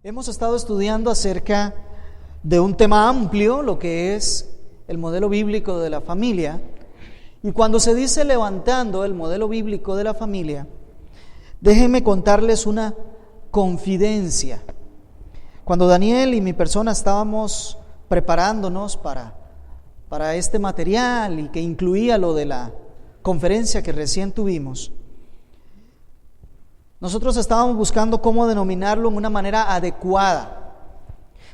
Hemos estado estudiando acerca de un tema amplio, lo que es el modelo bíblico de la familia. Y cuando se dice levantando el modelo bíblico de la familia, déjenme contarles una confidencia. Cuando Daniel y mi persona estábamos preparándonos para este material y que incluía lo de la conferencia que recién tuvimos, nosotros estábamos buscando cómo denominarlo en una manera adecuada.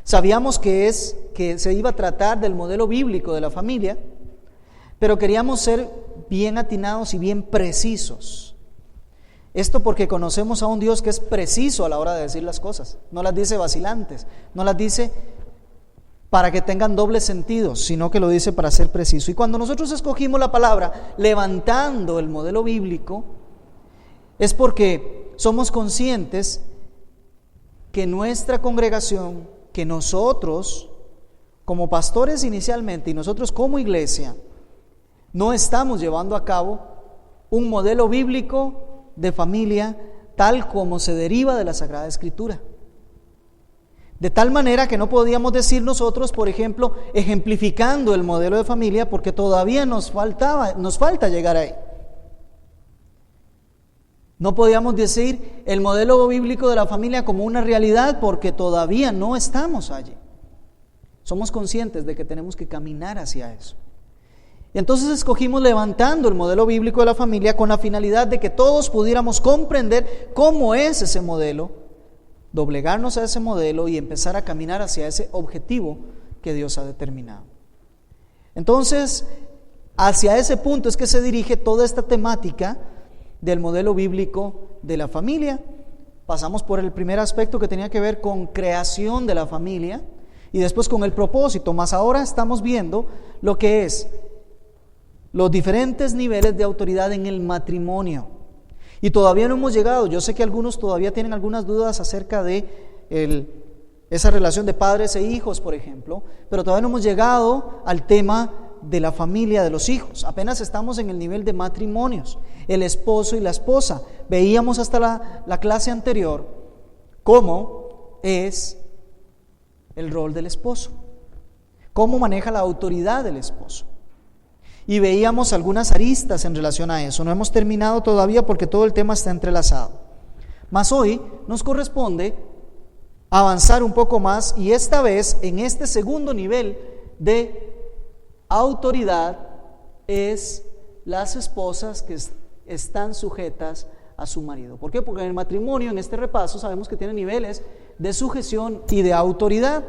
Sabíamos que se iba a tratar del modelo bíblico de la familia, pero queríamos ser bien atinados y bien precisos. Esto porque conocemos a un Dios que es preciso a la hora de decir las cosas. No las dice vacilantes, no las dice para que tengan doble sentido, sino que lo dice para ser preciso. Y cuando nosotros escogimos la palabra levantando el modelo bíblico, es porque somos conscientes que nuestra congregación, que nosotros como pastores inicialmente y nosotros como iglesia, no estamos llevando a cabo un modelo bíblico de familia tal como se deriva de la Sagrada Escritura. De tal manera que no podíamos decir nosotros, por ejemplo, ejemplificando el modelo de familia, porque todavía nos falta llegar ahí. No podíamos decir el modelo bíblico de la familia como una realidad porque todavía no estamos allí. Somos conscientes de que tenemos que caminar hacia eso. Y entonces escogimos levantando el modelo bíblico de la familia con la finalidad de que todos pudiéramos comprender cómo es ese modelo, doblegarnos a ese modelo y empezar a caminar hacia ese objetivo que Dios ha determinado. Entonces, hacia ese punto es que se dirige toda esta temática del modelo bíblico de la familia. Pasamos por el primer aspecto que tenía que ver con creación de la familia y después con el propósito, más ahora estamos viendo lo que es los diferentes niveles de autoridad en el matrimonio. Y todavía no hemos llegado, yo sé que algunos todavía tienen algunas dudas acerca de esa relación de padres e hijos, por ejemplo, pero todavía no hemos llegado al tema de la familia, de los hijos. Apenas estamos en el nivel de matrimonios, el esposo y la esposa. Veíamos hasta la clase anterior cómo es el rol del esposo, cómo maneja la autoridad del esposo. Y veíamos algunas aristas en relación a eso. No hemos terminado todavía porque todo el tema está entrelazado. Mas hoy nos corresponde avanzar un poco más y esta vez en este segundo nivel de autoridad es las esposas que están sujetas a su marido. ¿Por qué? Porque en el matrimonio, en este repaso, sabemos que tiene niveles de sujeción y de autoridad.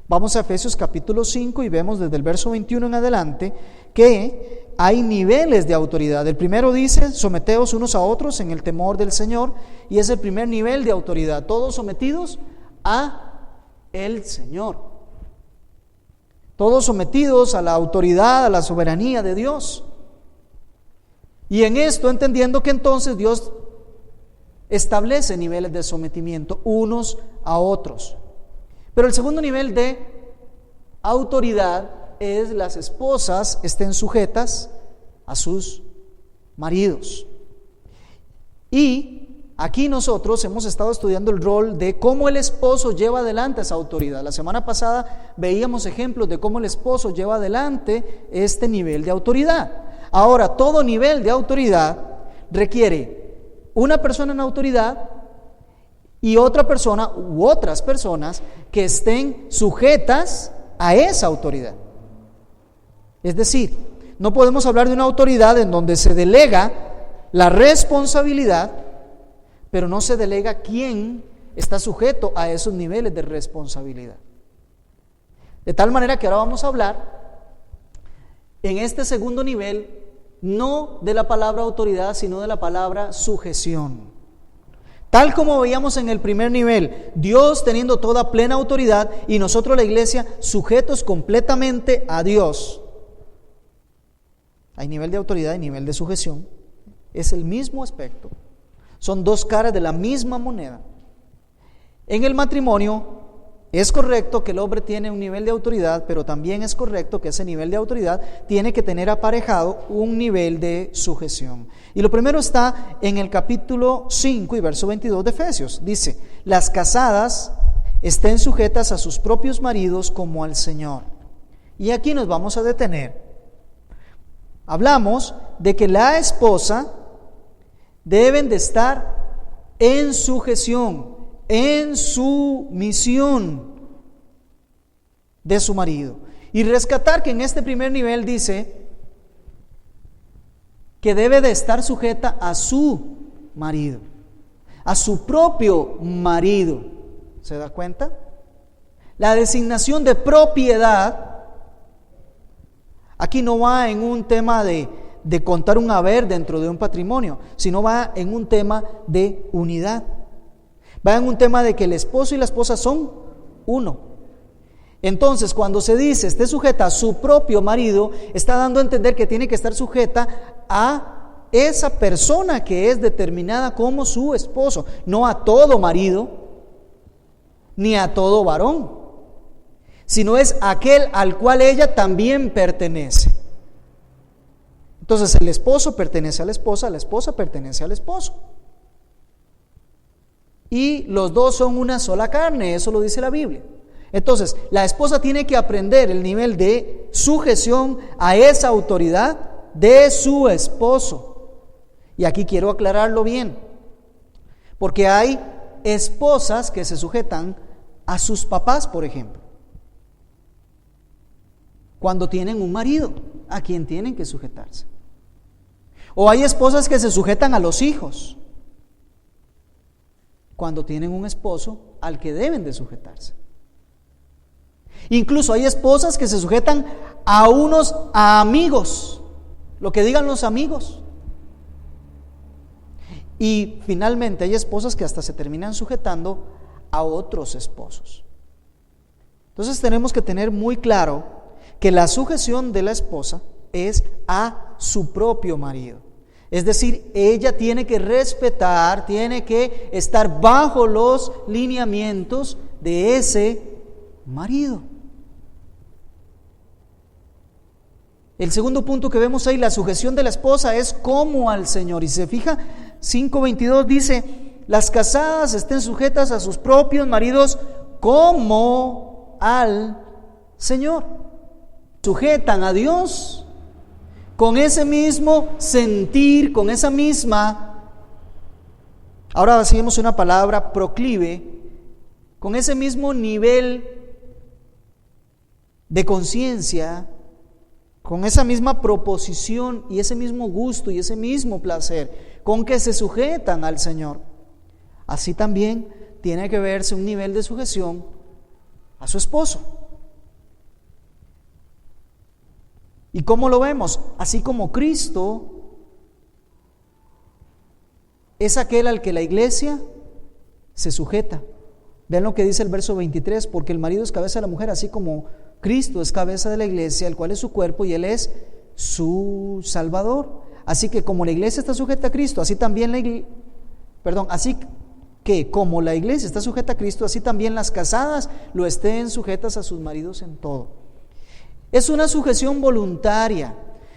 Vamos a Efesios capítulo 5 y vemos desde el verso 21 en adelante que hay niveles de autoridad. El primero dice, someteos unos a otros en el temor del Señor, y es el primer nivel de autoridad, todos sometidos a el Señor. Todos sometidos a la autoridad, a la soberanía de Dios. Y en esto entendiendo que entonces Dios establece niveles de sometimiento unos a otros. Pero el segundo nivel de autoridad es las esposas estén sujetas a sus maridos. Y aquí nosotros hemos estado estudiando el rol de cómo el esposo lleva adelante esa autoridad. La semana pasada veíamos ejemplos de cómo el esposo lleva adelante este nivel de autoridad. Ahora, todo nivel de autoridad requiere una persona en autoridad y otra persona u otras personas que estén sujetas a esa autoridad. Es decir, no podemos hablar de una autoridad en donde se delega la responsabilidad, pero no se delega quién está sujeto a esos niveles de responsabilidad. De tal manera que ahora vamos a hablar en este segundo nivel no de la palabra autoridad, sino de la palabra sujeción. Tal como veíamos en el primer nivel, Dios teniendo toda plena autoridad y nosotros la iglesia sujetos completamente a Dios. Hay nivel de autoridad y nivel de sujeción. Es el mismo aspecto. Son dos caras de la misma moneda. En el matrimonio es correcto que el hombre tiene un nivel de autoridad, pero también es correcto que ese nivel de autoridad tiene que tener aparejado un nivel de sujeción. Y lo primero está en el capítulo 5 y verso 22 de Efesios. Dice, las casadas estén sujetas a sus propios maridos como al Señor. Y aquí nos vamos a detener. Hablamos de que la esposa deben de estar en sujeción, en sumisión de su marido. Y rescatar que en este primer nivel dice que debe de estar sujeta a su marido, a su propio marido. ¿Se da cuenta? La designación de propiedad aquí no va en un tema de contar un haber dentro de un patrimonio, sino va en un tema de unidad. Va en un tema de que el esposo y la esposa son uno. Entonces, cuando se dice esté sujeta a su propio marido, está dando a entender que tiene que estar sujeta a esa persona que es determinada como su esposo, no a todo marido, ni a todo varón, sino es aquel al cual ella también pertenece. Entonces, el esposo pertenece a la esposa pertenece al esposo. Y los dos son una sola carne, eso lo dice la Biblia. Entonces, la esposa tiene que aprender el nivel de sujeción a esa autoridad de su esposo. Y aquí quiero aclararlo bien, porque hay esposas que se sujetan a sus papás, por ejemplo, cuando tienen un marido a quien tienen que sujetarse. O hay esposas que se sujetan a los hijos cuando tienen un esposo al que deben de sujetarse. Incluso hay esposas que se sujetan a unos amigos, lo que digan los amigos. Y finalmente hay esposas que hasta se terminan sujetando a otros esposos. Entonces tenemos que tener muy claro que la sujeción de la esposa es a su propio marido. Es decir, ella tiene que respetar, tiene que estar bajo los lineamientos de ese marido. El segundo punto que vemos ahí, la sujeción de la esposa es como al Señor. Y se fija, 5:22 dice, las casadas estén sujetas a sus propios maridos como al Señor. Sujetan a Dios con ese mismo sentir, con esa misma, ahora decimos una palabra, proclive, con ese mismo nivel de conciencia, con esa misma proposición y ese mismo gusto y ese mismo placer con que se sujetan al Señor. Así también tiene que verse un nivel de sujeción a su esposo. ¿Y cómo lo vemos? Así como Cristo es aquel al que la iglesia se sujeta. Vean lo que dice el verso 23, porque el marido es cabeza de la mujer, así como Cristo es cabeza de la iglesia, el cual es su cuerpo y Él es su Salvador. Así que como la iglesia está sujeta a Cristo, así también así que como la iglesia está sujeta a Cristo, así también las casadas lo estén sujetas a sus maridos en todo. Es una sujeción voluntaria,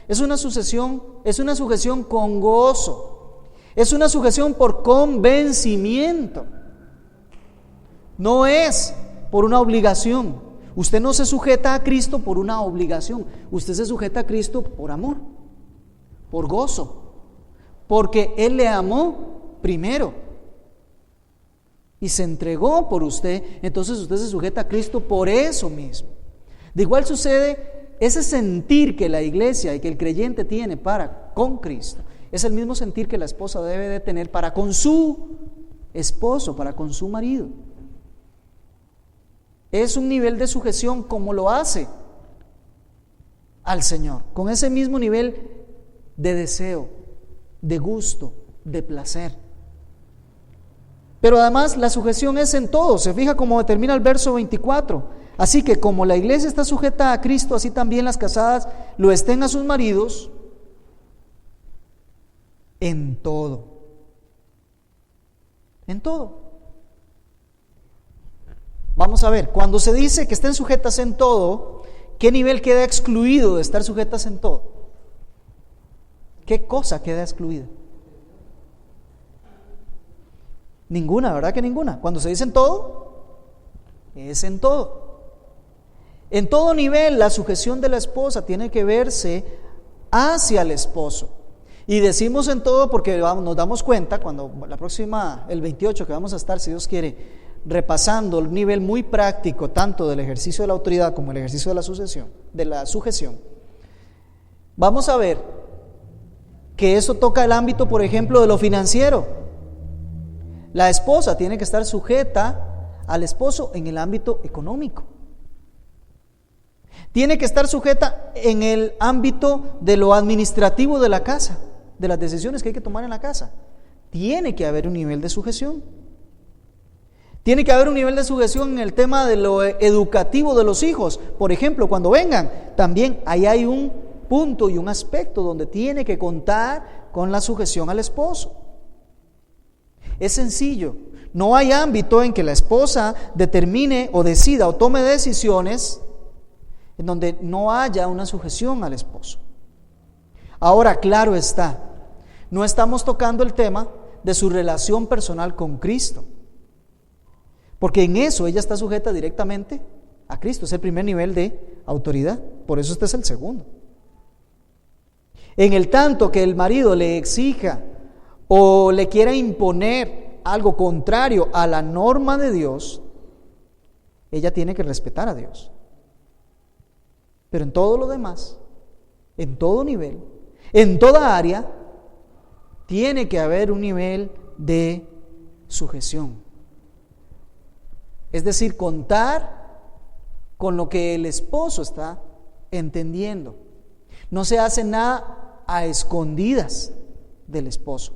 es una sujeción con gozo, es una sujeción por convencimiento, no es por una obligación. Usted no se sujeta a Cristo por una obligación, usted se sujeta a Cristo por amor, por gozo, porque Él le amó primero y se entregó por usted, entonces usted se sujeta a Cristo por eso mismo. De igual sucede ese sentir que la iglesia y que el creyente tiene para con Cristo, es el mismo sentir que la esposa debe de tener para con su esposo, para con su marido. Es un nivel de sujeción como lo hace al Señor, con ese mismo nivel de deseo, de gusto, de placer. Pero además la sujeción es en todo. Se fija cómo termina el verso 24. Así que como la iglesia está sujeta a Cristo, así también las casadas lo estén a sus maridos en todo. En todo. Vamos a ver, cuando se dice que estén sujetas en todo, ¿qué nivel queda excluido de estar sujetas en todo? ¿Qué cosa queda excluida? Ninguna, ¿verdad que ninguna? Cuando se dice en todo, es en todo. En todo nivel, la sujeción de la esposa tiene que verse hacia el esposo. Y decimos en todo porque nos damos cuenta cuando el 28 que vamos a estar, si Dios quiere, repasando el nivel muy práctico tanto del ejercicio de la autoridad como el ejercicio de la sujeción, vamos a ver que eso toca el ámbito, por ejemplo, de lo financiero. La esposa tiene que estar sujeta al esposo en el ámbito económico. Tiene que estar sujeta en el ámbito de lo administrativo de la casa, de las decisiones que hay que tomar en la casa. Tiene que haber un nivel de sujeción. Tiene que haber un nivel de sujeción en el tema de lo educativo de los hijos. Por ejemplo, cuando vengan, también ahí hay un punto y un aspecto donde tiene que contar con la sujeción al esposo. Es sencillo. No hay ámbito en que la esposa determine o decida o tome decisiones en donde no haya una sujeción al esposo. Ahora, claro está, no estamos tocando el tema de su relación personal con Cristo, porque en eso ella está sujeta directamente a Cristo. Es el primer nivel de autoridad, por eso este es el segundo. En el tanto que el marido le exija o le quiera imponer algo contrario a la norma de Dios, ella tiene que respetar a Dios. Pero en todo lo demás, en todo nivel, en toda área, tiene que haber un nivel de sujeción. Es decir, contar con lo que el esposo está entendiendo. No se hace nada a escondidas del esposo.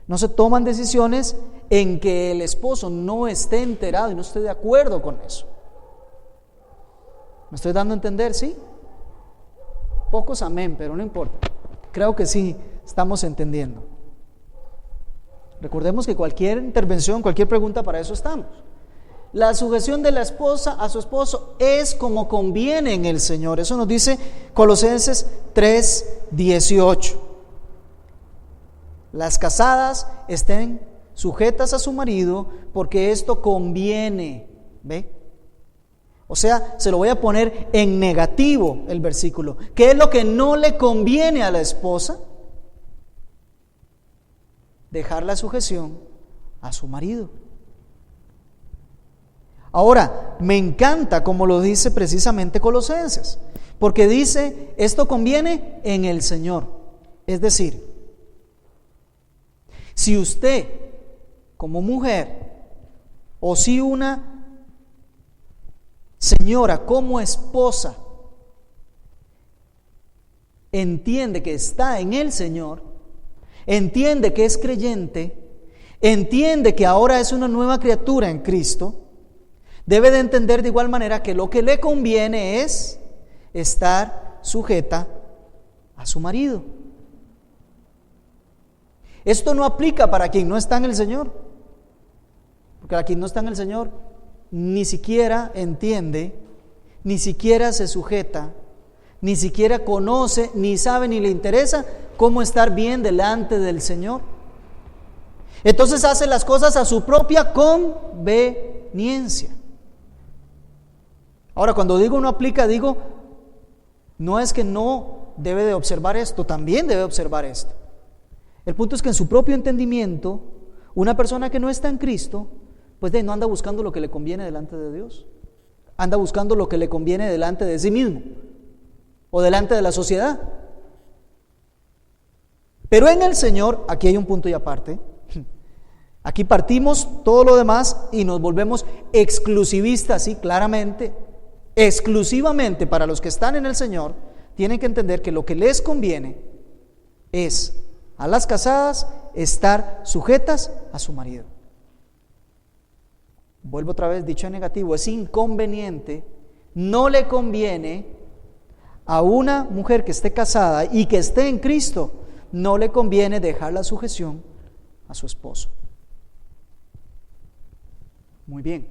No se toman decisiones en que el esposo no esté enterado y no esté de acuerdo con eso. ¿Me estoy dando a entender? ¿Sí? Pocos amén, pero no importa. Creo que sí estamos entendiendo. Recordemos que cualquier intervención, cualquier pregunta, para eso estamos. La sujeción de la esposa a su esposo es como conviene en el Señor. Eso nos dice Colosenses 3:18. Las casadas estén sujetas a su marido porque esto conviene. ¿Ve? O sea, se lo voy a poner en negativo el versículo. ¿Qué es lo que no le conviene a la esposa? Dejar la sujeción a su marido. Ahora, me encanta como lo dice precisamente Colosenses, porque dice, esto conviene en el Señor. Es decir, si usted como mujer o si una señora como esposa entiende que está en el Señor, entiende que es creyente, entiende que ahora es una nueva criatura en Cristo, debe de entender de igual manera que lo que le conviene es estar sujeta a su marido. Esto no aplica para quien no está en el Señor, porque a quien no está en el Señor ni siquiera entiende, ni siquiera se sujeta, ni siquiera conoce, ni sabe, ni le interesa cómo estar bien delante del Señor. Entonces hace las cosas a su propia conveniencia. Ahora, cuando digo no aplica, digo, no es que no debe de observar esto, también debe observar esto. El punto es que en su propio entendimiento, una persona que no está en Cristo, pues no anda buscando lo que le conviene delante de Dios, anda buscando lo que le conviene delante de sí mismo o delante de la sociedad. Pero en el Señor, aquí hay un punto y aparte, aquí partimos todo lo demás y nos volvemos exclusivistas, sí, claramente, exclusivamente para los que están en el Señor, tienen que entender que lo que les conviene es a las casadas estar sujetas a su marido. Vuelvo otra vez, dicho en negativo, es inconveniente, no le conviene a una mujer que esté casada y que esté en Cristo, no le conviene dejar la sujeción a su esposo. Muy bien.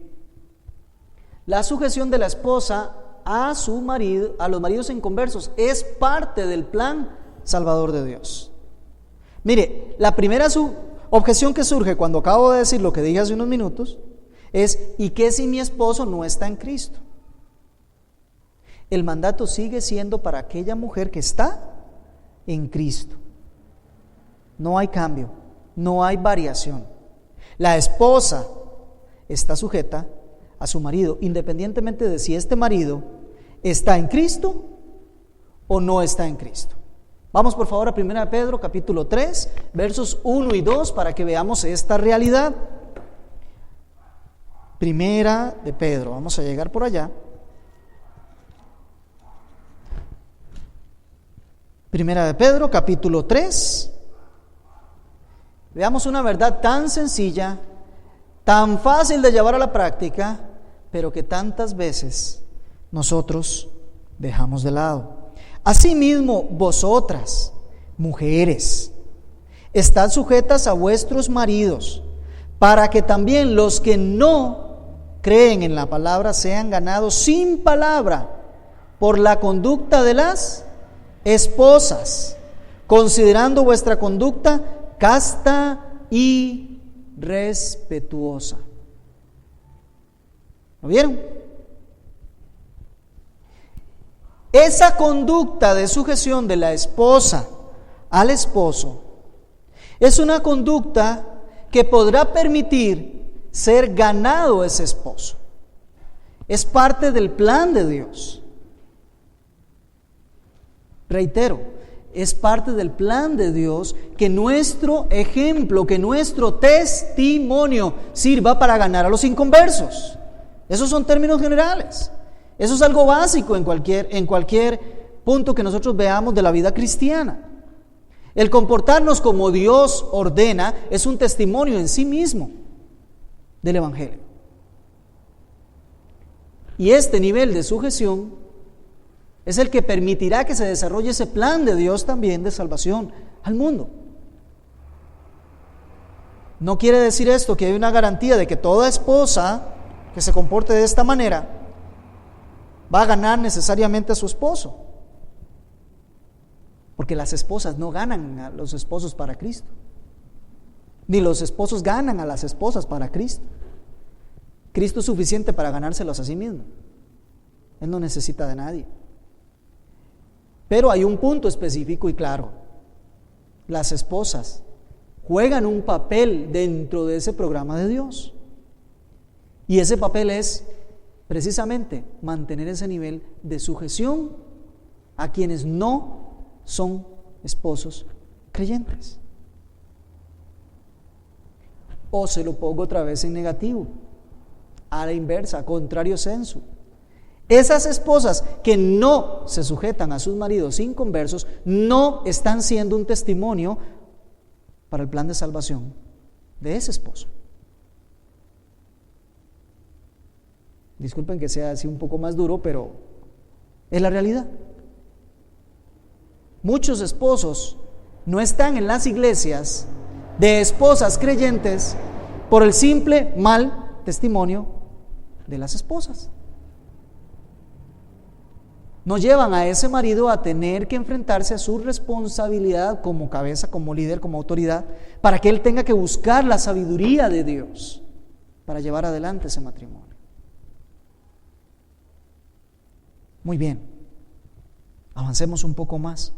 La sujeción de la esposa a su marido, a los maridos inconversos, es parte del plan salvador de Dios. Mire, la primera objeción que surge cuando acabo de decir lo que dije hace unos minutos es: ¿y qué si mi esposo no está en Cristo? El mandato sigue siendo para aquella mujer que está en Cristo. No hay cambio, no hay variación. La esposa está sujeta a su marido, independientemente de si este marido está en Cristo o no está en Cristo. Vamos por favor a 1 Pedro capítulo 3, versos 1 y 2 para que veamos esta realidad. 1 Pedro, vamos a llegar por allá. 1 Pedro capítulo 3. Veamos una verdad tan sencilla, tan fácil de llevar a la práctica, pero que tantas veces nosotros dejamos de lado. Asimismo, vosotras, mujeres, estad sujetas a vuestros maridos, para que también los que no creen en la palabra sean ganados sin palabra por la conducta de las esposas, considerando vuestra conducta casta y respetuosa. ¿Lo vieron? Esa conducta de sujeción de la esposa al esposo es una conducta que podrá permitir ser ganado ese esposo. Es parte del plan de Dios. Reitero, es parte del plan de Dios que nuestro ejemplo, que nuestro testimonio sirva para ganar a los inconversos. Esos son términos generales. Eso es algo básico en cualquier punto que nosotros veamos de la vida cristiana. El comportarnos como Dios ordena es un testimonio en sí mismo del Evangelio. Y este nivel de sujeción es el que permitirá que se desarrolle ese plan de Dios también de salvación al mundo. No quiere decir esto que hay una garantía de que toda esposa que se comporte de esta manera va a ganar necesariamente a su esposo, porque las esposas no ganan a los esposos para Cristo, ni los esposos ganan a las esposas para Cristo. Cristo es suficiente para ganárselos a sí mismo. Él no necesita de nadie. Pero hay un punto específico y claro: las esposas juegan un papel dentro de ese programa de Dios, y ese papel es precisamente mantener ese nivel de sujeción a quienes no son esposos creyentes. O se lo pongo otra vez en negativo, a la inversa, contrario sensu. Esas esposas que no se sujetan a sus maridos inconversos no están siendo un testimonio para el plan de salvación de ese esposo. Disculpen que sea así un poco más duro, pero es la realidad. Muchos esposos no están en las iglesias de esposas creyentes por el simple mal testimonio de las esposas. No llevan a ese marido a tener que enfrentarse a su responsabilidad como cabeza, como líder, como autoridad, para que él tenga que buscar la sabiduría de Dios para llevar adelante ese matrimonio. Muy bien, avancemos un poco más.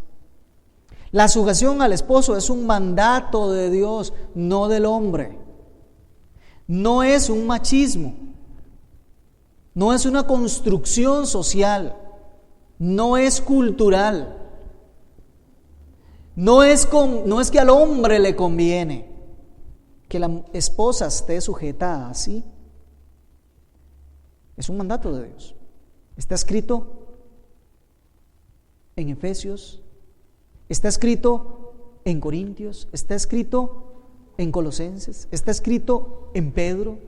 La sujeción al esposo es un mandato de Dios, no del hombre. No es un machismo, no es una construcción social, no es cultural, no es que al hombre le conviene que la esposa esté sujeta así. Es un mandato de Dios. Está escrito en Efesios, está escrito en Corintios, está escrito en Colosenses, está escrito en Pedro.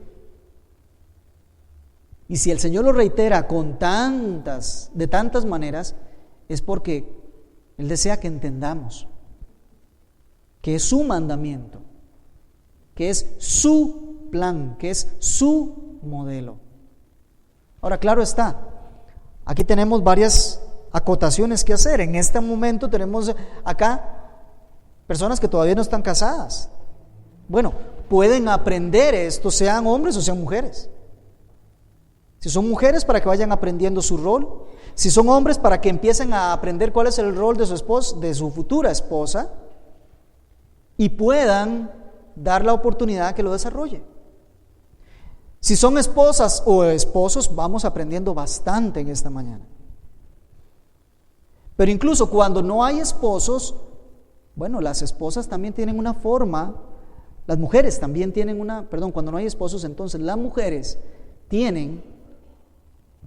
Y si el Señor lo reitera de tantas maneras, es porque Él desea que entendamos que es su mandamiento, que es su plan, que es su modelo. Ahora, claro está, aquí tenemos varias acotaciones que hacer. En este momento tenemos acá personas que todavía no están casadas. Bueno, pueden aprender esto, sean hombres o sean mujeres. Si son mujeres, para que vayan aprendiendo su rol. Si son hombres, para que empiecen a aprender cuál es el rol de su esposa, de su futura esposa, y puedan dar la oportunidad que lo desarrolle. Si son esposas o esposos, vamos aprendiendo bastante en esta mañana. Pero incluso cuando no hay esposos, bueno, las esposas también tienen una forma, las mujeres también tienen cuando no hay esposos, entonces las mujeres tienen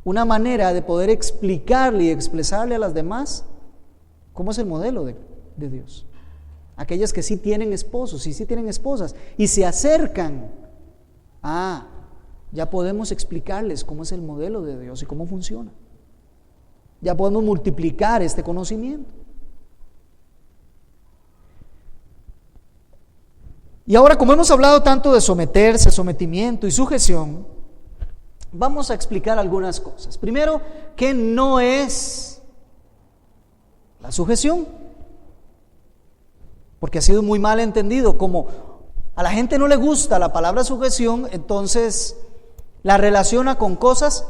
una manera de poder explicarle y expresarle a las demás cómo es el modelo de Dios. Aquellas que sí tienen esposos y sí tienen esposas y se acercan, ya podemos explicarles cómo es el modelo de Dios y cómo funciona. Ya podemos multiplicar este conocimiento. Y ahora, como hemos hablado tanto de someterse, sometimiento y sujeción, vamos a explicar algunas cosas. Primero, ¿qué no es la sujeción? Porque ha sido muy mal entendido. Como a la gente no le gusta la palabra sujeción, entonces la relaciona con cosas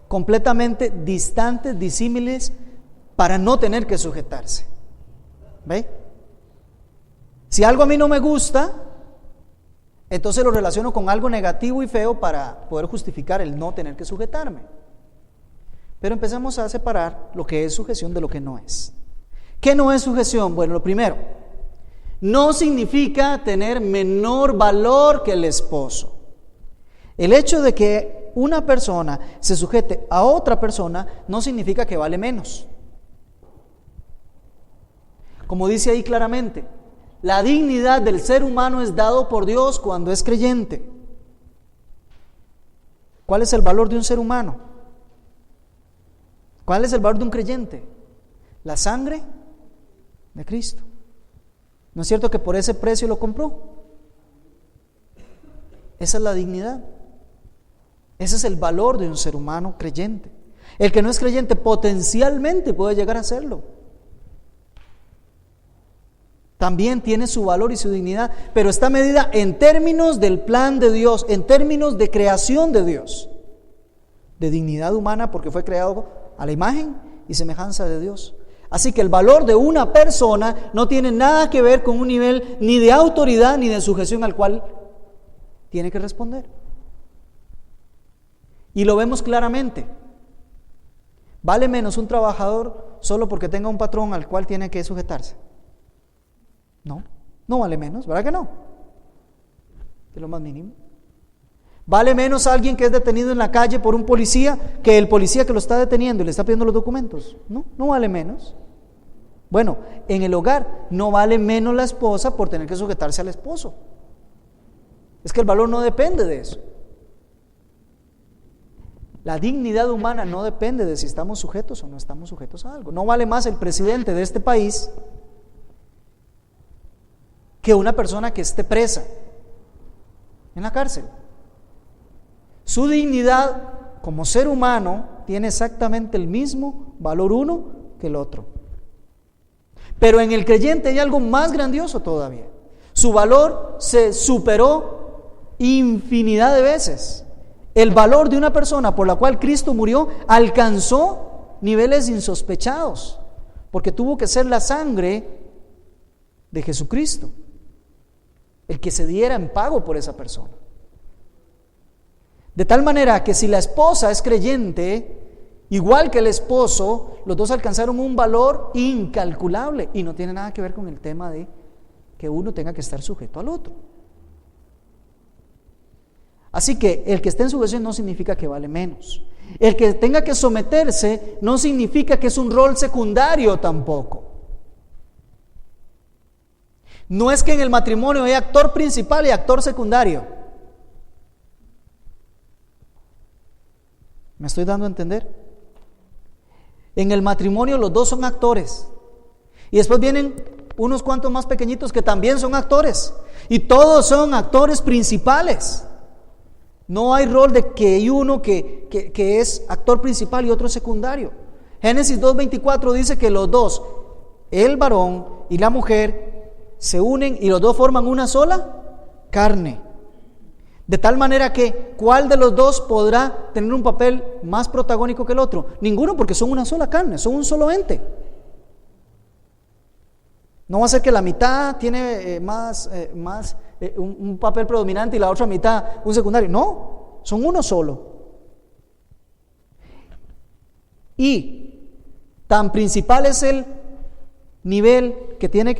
completamente distantes, disímiles, para no tener que sujetarse. ¿Ve? Si algo a mí no me gusta, entonces lo relaciono con algo negativo y feo para poder justificar el no tener que sujetarme. Pero empecemos a separar lo que es sujeción de lo que no es. ¿Qué no es sujeción? Bueno, lo primero, no significa tener menor valor que el esposo. El hecho de que una persona se sujete a otra persona no significa que vale menos. Como dice ahí claramente, la dignidad del ser humano es dado por Dios cuando es creyente. ¿Cuál es el valor de un ser humano? ¿Cuál es el valor de un creyente? La sangre de Cristo. ¿No es cierto que por ese precio lo compró? Esa es la dignidad. Ese es el valor de un ser humano creyente. El que no es creyente potencialmente puede llegar a serlo. También tiene su valor y su dignidad, pero está medida en términos del plan de Dios, en términos de creación de Dios, de dignidad humana, porque fue creado a la imagen y semejanza de Dios. Así que el valor de una persona no tiene nada que ver con un nivel ni de autoridad ni de sujeción al cual tiene que responder. Y lo vemos claramente. ¿Vale menos un trabajador solo porque tenga un patrón al cual tiene que sujetarse? No, no vale menos, ¿verdad que no? Es lo más mínimo. ¿Vale menos alguien que es detenido en la calle por un policía que el policía que lo está deteniendo y le está pidiendo los documentos? No, no vale menos. Bueno, en el hogar no vale menos la esposa por tener que sujetarse al esposo. Es que el valor no depende de eso. La dignidad humana no depende de si estamos sujetos o no estamos sujetos a algo. No vale más el presidente de este país que una persona que esté presa en la cárcel. Su dignidad como ser humano tiene exactamente el mismo valor uno que el otro. Pero en el creyente hay algo más grandioso todavía. Su valor se superó infinidad de veces. El valor de una persona por la cual Cristo murió alcanzó niveles insospechados, porque tuvo que ser la sangre de Jesucristo el que se diera en pago por esa persona. De tal manera que si la esposa es creyente, igual que el esposo, los dos alcanzaron un valor incalculable y no tiene nada que ver con el tema de que uno tenga que estar sujeto al otro. Así que el que esté en sujeción no significa que vale menos. El que tenga que someterse no significa que es un rol secundario tampoco. No es que en el matrimonio hay actor principal y actor secundario. ¿Me estoy dando a entender? En el matrimonio los dos son actores. Y después vienen unos cuantos más pequeñitos que también son actores. Y todos son actores principales. No hay rol de que hay uno que es actor principal y otro secundario. Génesis 2:24 dice que los dos, el varón y la mujer, se unen y los dos forman una sola carne. De tal manera que, ¿cuál de los dos podrá tener un papel más protagónico que el otro? Ninguno, porque son una sola carne, son un solo ente. No va a ser que la mitad tiene un papel predominante y la otra mitad un secundario. No, son uno solo. Y tan principal es el nivel que tiene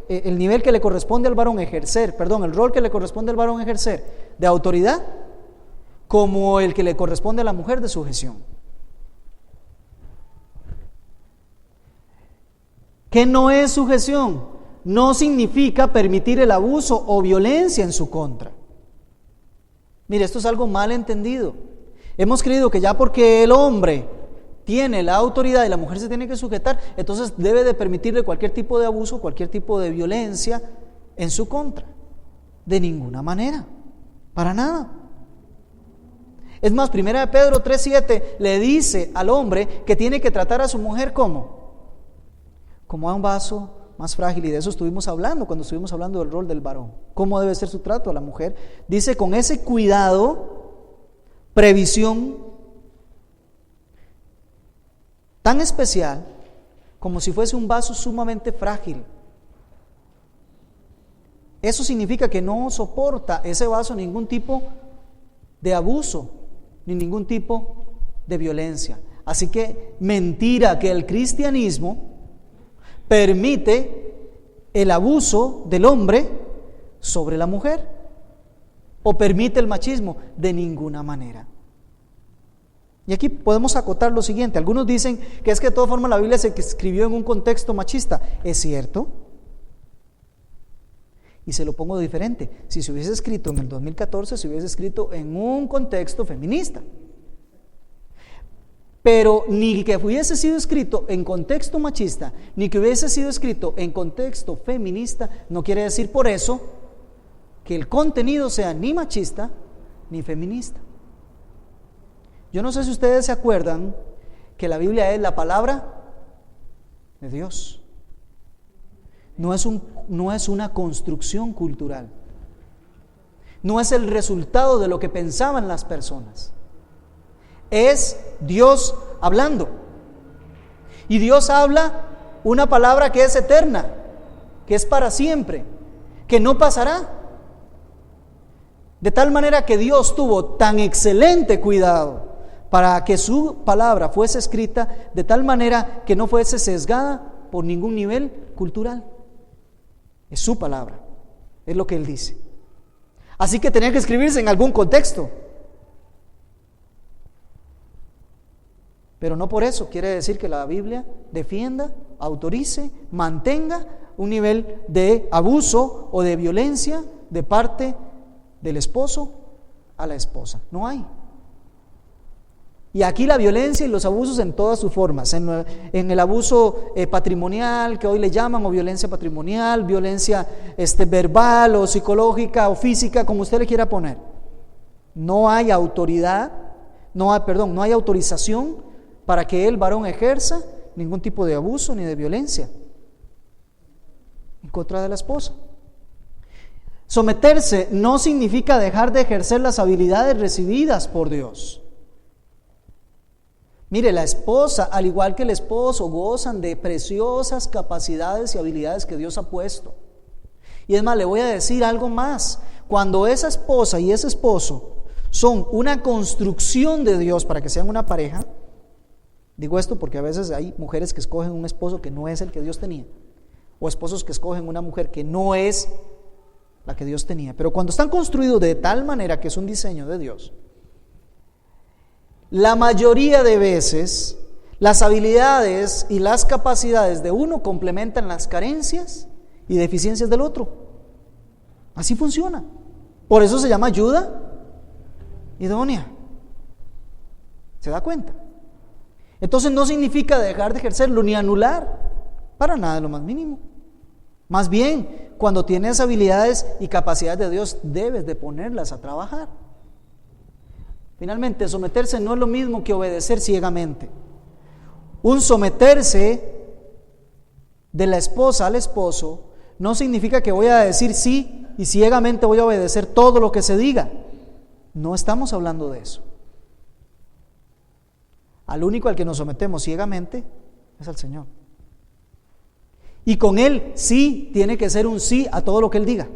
el nivel que le corresponde al varón ejercer, el rol que le corresponde al varón ejercer de autoridad, como el que le corresponde a la mujer de sujeción. ¿Qué no es sujeción? No significa permitir el abuso o violencia en su contra. Mire, esto es algo mal entendido. Hemos creído que ya porque el hombre tiene la autoridad y la mujer se tiene que sujetar, entonces debe de permitirle cualquier tipo de abuso, cualquier tipo de violencia en su contra. De ninguna manera, para nada. Es más, 1 Pedro 3:7 le dice al hombre que tiene que tratar a su mujer como a un vaso más frágil, y de eso estuvimos hablando cuando estuvimos hablando del rol del varón. ¿Cómo debe ser su trato a la mujer? Dice, con ese cuidado, previsión, tan especial como si fuese un vaso sumamente frágil. Eso significa que no soporta ese vaso ningún tipo de abuso, ni ningún tipo de violencia. Así que mentira que el cristianismo permite el abuso del hombre sobre la mujer o permite el machismo, de ninguna manera. Y aquí podemos acotar lo siguiente. Algunos dicen que es que de todas formas la Biblia se escribió en un contexto machista. ¿Es cierto? Y se lo pongo diferente. Si se hubiese escrito en el 2014, se hubiese escrito en un contexto feminista. Pero ni que hubiese sido escrito en contexto machista, ni que hubiese sido escrito en contexto feminista, no quiere decir por eso que el contenido sea ni machista ni feminista. Yo no sé si ustedes se acuerdan que la Biblia es la palabra de Dios. No es una construcción cultural. No es el resultado de lo que pensaban las personas. Es Dios hablando. Y Dios habla una palabra que es eterna, que es para siempre, que no pasará. De tal manera que Dios tuvo tan excelente cuidado para que su palabra fuese escrita de tal manera que no fuese sesgada por ningún nivel cultural. Es su palabra, es lo que Él dice. Así que tenía que escribirse en algún contexto. Pero no por eso quiere decir que la Biblia defienda, autorice, mantenga un nivel de abuso o de violencia de parte del esposo a la esposa. No hay. Y aquí la violencia y los abusos en todas sus formas, en el abuso patrimonial, que hoy le llaman, o violencia patrimonial, violencia verbal o psicológica o física, como usted le quiera poner. No hay autoridad, no hay autorización para que el varón ejerza ningún tipo de abuso ni de violencia en contra de la esposa. Someterse no significa dejar de ejercer las habilidades recibidas por Dios. Mire, la esposa, al igual que el esposo, gozan de preciosas capacidades y habilidades que Dios ha puesto. Y es más, le voy a decir algo más. Cuando esa esposa y ese esposo son una construcción de Dios para que sean una pareja, digo esto porque a veces hay mujeres que escogen un esposo que no es el que Dios tenía, o esposos que escogen una mujer que no es la que Dios tenía. Pero cuando están construidos de tal manera que es un diseño de Dios, la mayoría de veces las habilidades y las capacidades de uno complementan las carencias y deficiencias del otro. Así funciona. Por eso se llama ayuda idónea. ¿Se da cuenta? Entonces no significa dejar de ejercerlo ni anular, para nada, lo más mínimo. Más bien, cuando tienes habilidades y capacidades de Dios, debes de ponerlas a trabajar. Finalmente, someterse no es lo mismo que obedecer ciegamente. Un someterse de la esposa al esposo no significa que voy a decir sí y ciegamente voy a obedecer todo lo que se diga. No estamos hablando de eso. Al único al que nos sometemos ciegamente es al Señor. Y con Él sí tiene que ser un sí a todo lo que Él diga.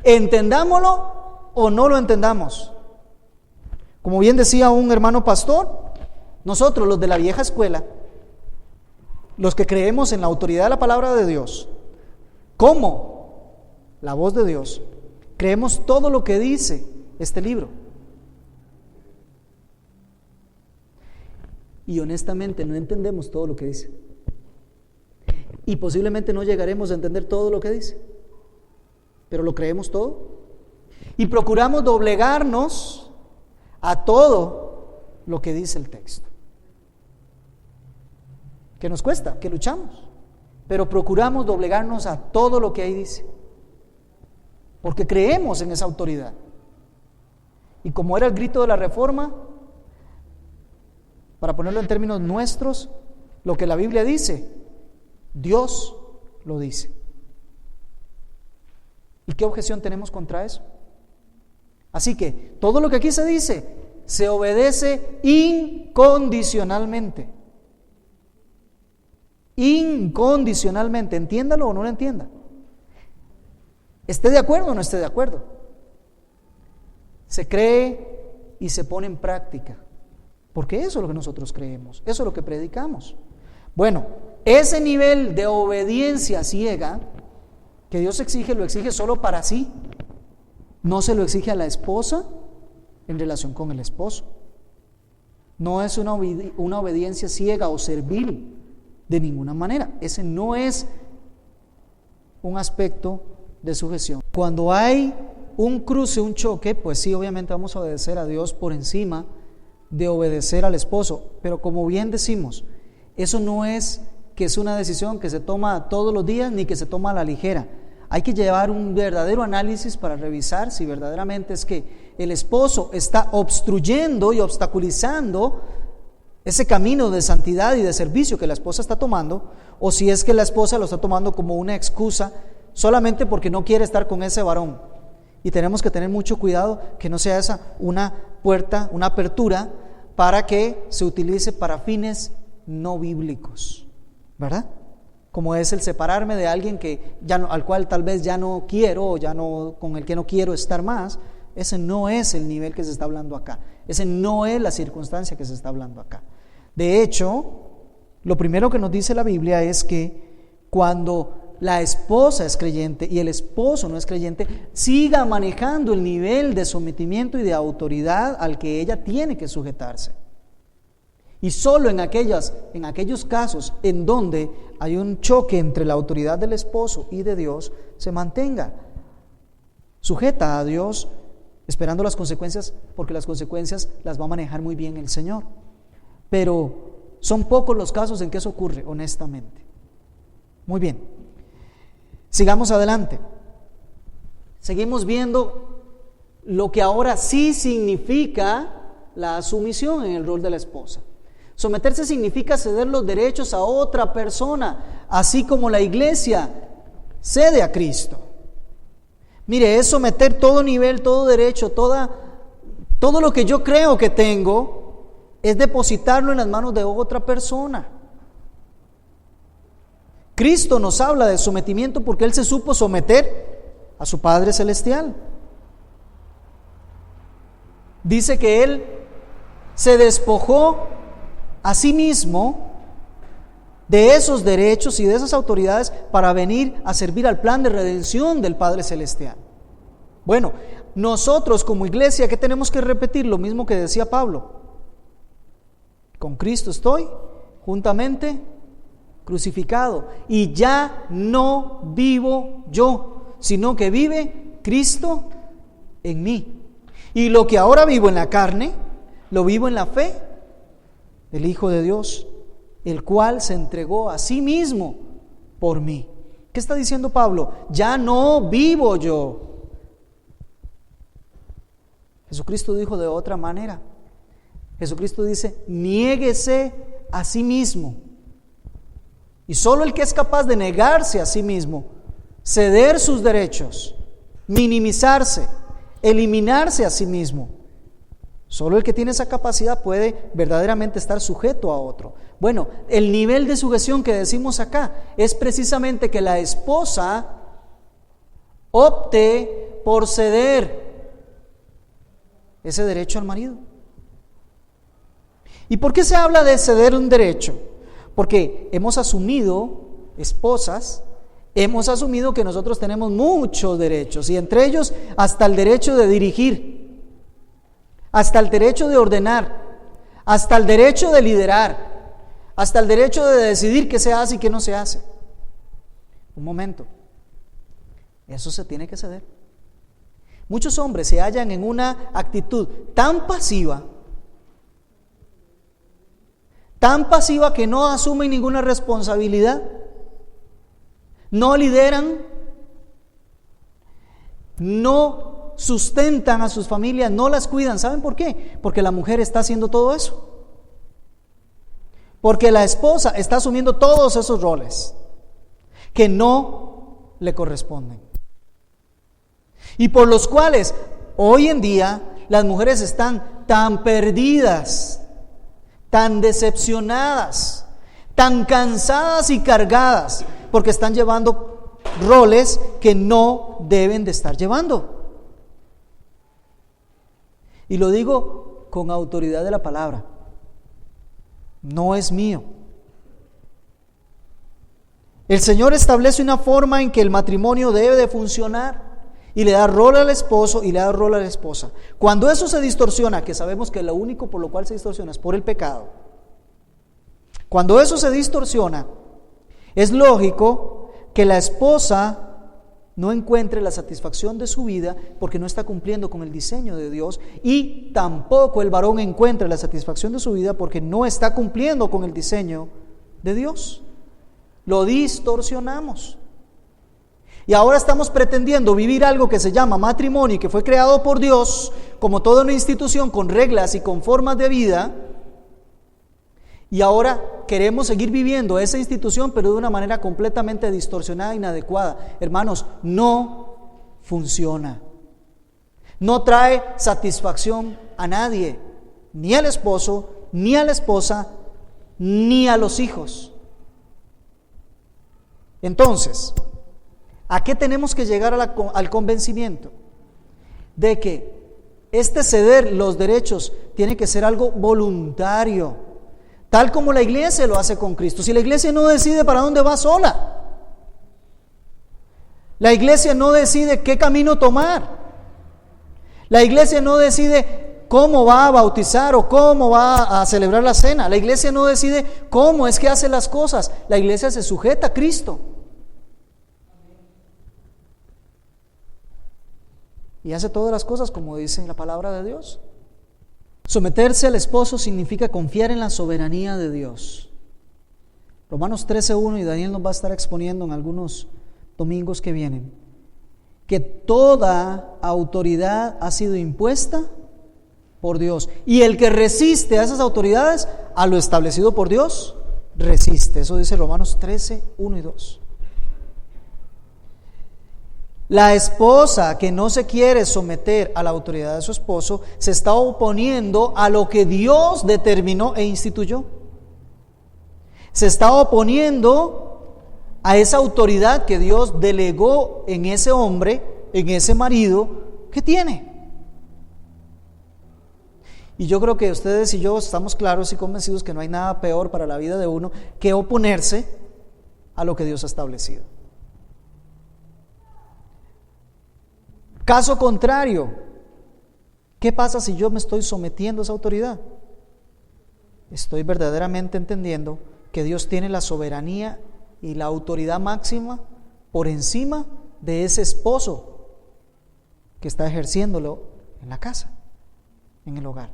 Entendámoslo o no lo entendamos. Como bien decía un hermano pastor, nosotros los de la vieja escuela, los que creemos en la autoridad de la palabra de Dios, como la voz de Dios, creemos todo lo que dice este libro. Y honestamente no entendemos todo lo que dice. Y posiblemente no llegaremos a entender todo lo que dice. Pero lo creemos todo. Y procuramos doblegarnos a todo lo que dice el texto. Que nos cuesta, que luchamos. Pero procuramos doblegarnos a todo lo que ahí dice. Porque creemos en esa autoridad. Y como era el grito de la Reforma, para ponerlo en términos nuestros, lo que la Biblia dice, Dios lo dice. ¿Y qué objeción tenemos contra eso? Así que todo lo que aquí se dice se obedece incondicionalmente. Incondicionalmente, entiéndalo o no lo entienda. ¿Esté de acuerdo o no esté de acuerdo? Se cree y se pone en práctica. Porque eso es lo que nosotros creemos, eso es lo que predicamos. Bueno, ese nivel de obediencia ciega que Dios exige, lo exige solo para sí. No se lo exige a la esposa en relación con el esposo. No es una obediencia ciega o servil de ninguna manera. Ese no es un aspecto de sujeción. Cuando hay un cruce, un choque, pues sí, obviamente vamos a obedecer a Dios por encima de obedecer al esposo, pero como bien decimos, eso no es que es una decisión que se toma todos los días ni que se toma a la ligera. Hay que llevar un verdadero análisis para revisar si verdaderamente es que el esposo está obstruyendo y obstaculizando ese camino de santidad y de servicio que la esposa está tomando, o si es que la esposa lo está tomando como una excusa solamente porque no quiere estar con ese varón. Y tenemos que tener mucho cuidado que no sea esa una puerta, una apertura para que se utilice para fines no bíblicos, ¿verdad? Como es el separarme de alguien que ya no, al cual tal vez ya no quiero, o ya no, con el que no quiero estar más. Ese no es el nivel que se está hablando acá. Ese no es la circunstancia que se está hablando acá. De hecho, lo primero que nos dice la Biblia es que cuando la esposa es creyente y el esposo no es creyente, siga manejando el nivel de sometimiento y de autoridad al que ella tiene que sujetarse. Y solo en aquellos casos en donde hay un choque entre la autoridad del esposo y de Dios, se mantenga sujeta a Dios, esperando las consecuencias, porque las consecuencias las va a manejar muy bien el Señor. Pero son pocos los casos en que eso ocurre, honestamente. Muy bien. Sigamos adelante. Seguimos viendo lo que ahora sí significa la sumisión en el rol de la esposa. Someterse significa ceder los derechos a otra persona, así como la iglesia cede a Cristo. Mire, es someter todo nivel, todo derecho, todo lo que yo creo que tengo, es depositarlo en las manos de otra persona. Cristo nos habla de sometimiento porque Él se supo someter a su Padre Celestial. Dice que Él se despojó a sí mismo de esos derechos y de esas autoridades para venir a servir al plan de redención del Padre Celestial. Bueno, nosotros como iglesia, ¿qué tenemos que repetir? Lo mismo que decía Pablo. Con Cristo estoy juntamente crucificado, y ya no vivo yo, sino que vive Cristo en mí. Y lo que ahora vivo en la carne, lo vivo en la fe del Hijo de Dios, el cual se entregó a sí mismo por mí. ¿Qué está diciendo Pablo? Ya no vivo yo. Jesucristo dijo de otra manera. Jesucristo dice, niéguese a sí mismo. Y solo el que es capaz de negarse a sí mismo, ceder sus derechos, minimizarse, eliminarse a sí mismo. Solo el que tiene esa capacidad puede verdaderamente estar sujeto a otro. Bueno, el nivel de sujeción que decimos acá es precisamente que la esposa opte por ceder ese derecho al marido. ¿Y por qué se habla de ceder un derecho? Porque hemos asumido, esposas, hemos asumido que nosotros tenemos muchos derechos, y entre ellos hasta el derecho de dirigir, hasta el derecho de ordenar, hasta el derecho de liderar, hasta el derecho de decidir qué se hace y qué no se hace. Un momento, eso se tiene que ceder. Muchos hombres se hallan en una actitud tan pasiva que no asumen ninguna responsabilidad, no lideran, no sustentan a sus familias, no las cuidan. ¿Saben por qué? Porque la mujer está haciendo todo eso. Porque la esposa está asumiendo todos esos roles que no le corresponden, y por los cuales hoy en día las mujeres están tan perdidas, tan decepcionadas, tan cansadas y cargadas, porque están llevando roles que no deben de estar llevando. Y lo digo con autoridad de la palabra, no es mío. El Señor establece una forma en que el matrimonio debe de funcionar, y le da rol al esposo y le da rol a la esposa. Cuando eso se distorsiona, que sabemos que lo único por lo cual se distorsiona es por el pecado, cuando eso se distorsiona, es lógico que la esposa no encuentre la satisfacción de su vida porque no está cumpliendo con el diseño de Dios, y tampoco el varón encuentra la satisfacción de su vida porque no está cumpliendo con el diseño de Dios. Lo distorsionamos. Y ahora estamos pretendiendo vivir algo que se llama matrimonio y que fue creado por Dios como toda una institución con reglas y con formas de vida, y ahora queremos seguir viviendo esa institución pero de una manera completamente distorsionada e inadecuada. Hermanos, no funciona, no trae satisfacción a nadie, ni al esposo, ni a la esposa, ni a los hijos. Entonces, ¿a qué tenemos que llegar al convencimiento? De que este ceder los derechos tiene que ser algo voluntario, tal como la iglesia lo hace con Cristo. Si la iglesia no decide para dónde va sola, la iglesia no decide qué camino tomar, la iglesia no decide cómo va a bautizar o cómo va a celebrar la cena, la iglesia no decide cómo es que hace las cosas, la iglesia se sujeta a Cristo. Y hace todas las cosas como dice la palabra de Dios. Someterse al esposo significa confiar en la soberanía de Dios. Romanos 13:1, y Daniel nos va a estar exponiendo en algunos domingos que vienen, que toda autoridad ha sido impuesta por Dios, y el que resiste a esas autoridades, a lo establecido por Dios, resiste. Eso dice Romanos 13:1 y 2. La esposa que no se quiere someter a la autoridad de su esposo se está oponiendo a lo que Dios determinó e instituyó. Se está oponiendo a esa autoridad que Dios delegó en ese hombre, en ese marido que tiene. Y yo creo que ustedes y yo estamos claros y convencidos que no hay nada peor para la vida de uno que oponerse a lo que Dios ha establecido. Caso contrario, ¿qué pasa si yo me estoy sometiendo a esa autoridad? Estoy verdaderamente entendiendo que Dios tiene la soberanía y la autoridad máxima por encima de ese esposo que está ejerciéndolo en la casa, en el hogar.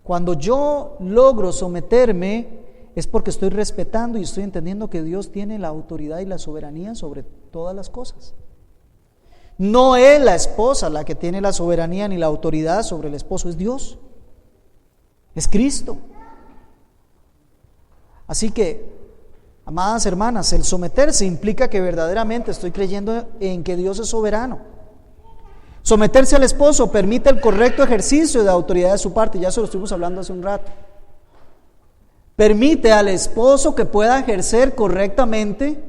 Cuando yo logro someterme es porque estoy respetando y estoy entendiendo que Dios tiene la autoridad y la soberanía sobre todas las cosas. No es la esposa la que tiene la soberanía ni la autoridad sobre el esposo, es Dios, es Cristo. Así que, amadas hermanas, el someterse implica que verdaderamente estoy creyendo en que Dios es soberano Someterse al esposo permite el correcto ejercicio de autoridad de su parte, ya se lo estuvimos hablando hace un rato. Permite al esposo que pueda ejercer correctamente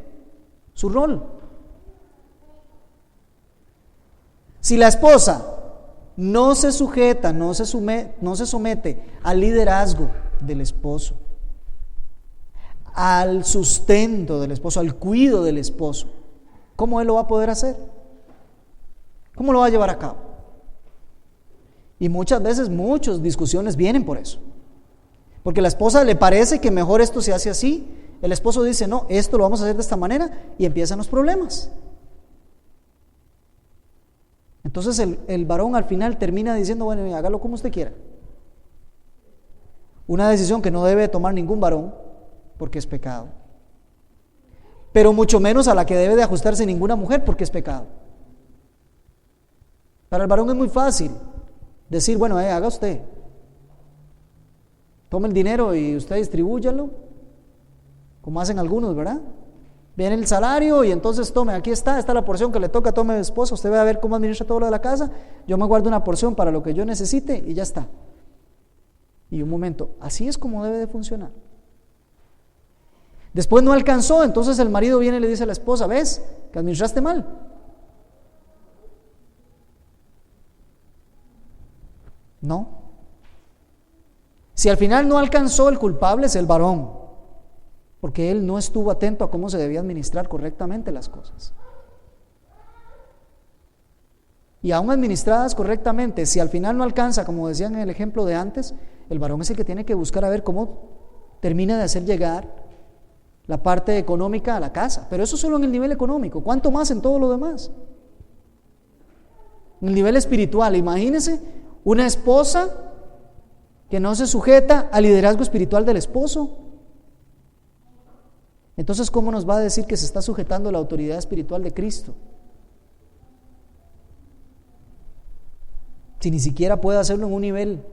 su rol. Si la esposa no se sujeta, no se somete al liderazgo del esposo, al sustento del esposo, al cuidado del esposo, ¿cómo él lo va a poder hacer? ¿Cómo lo va a llevar a cabo? Y muchas veces, muchas discusiones vienen por eso. Porque a la esposa le parece que mejor esto se hace así. El esposo dice, no, esto lo vamos a hacer de esta manera, y empiezan los problemas. Entonces el varón al final termina diciendo, bueno, hágalo como usted quiera. Una decisión que no debe tomar ningún varón, porque es pecado. Pero mucho menos a la que debe de ajustarse ninguna mujer, porque es pecado. Para el varón es muy fácil decir, bueno, haga usted. Tome el dinero y usted distribúyalo, como hacen algunos, ¿verdad? Viene el salario y entonces tome, aquí está la porción que le toca, tome mi esposa, usted va a ver cómo administra todo lo de la casa, yo me guardo una porción para lo que yo necesite y ya está. Y un momento, así es como debe de funcionar. Después no alcanzó, entonces el marido viene y le dice a la esposa, ¿ves? Que administraste mal. No. Si al final no alcanzó, el culpable es el varón, porque él no estuvo atento a cómo se debía administrar correctamente las cosas. Y aún administradas correctamente, si al final no alcanza, como decían en el ejemplo de antes, el varón es el que tiene que buscar a ver cómo termina de hacer llegar la parte económica a la casa. Pero eso solo en el nivel económico, ¿cuánto más en todo lo demás? En el nivel espiritual, imagínense una esposa que no se sujeta al liderazgo espiritual del esposo. Entonces, ¿cómo nos va a decir que se está sujetando a la autoridad espiritual de Cristo? Si ni siquiera puede hacerlo en un nivel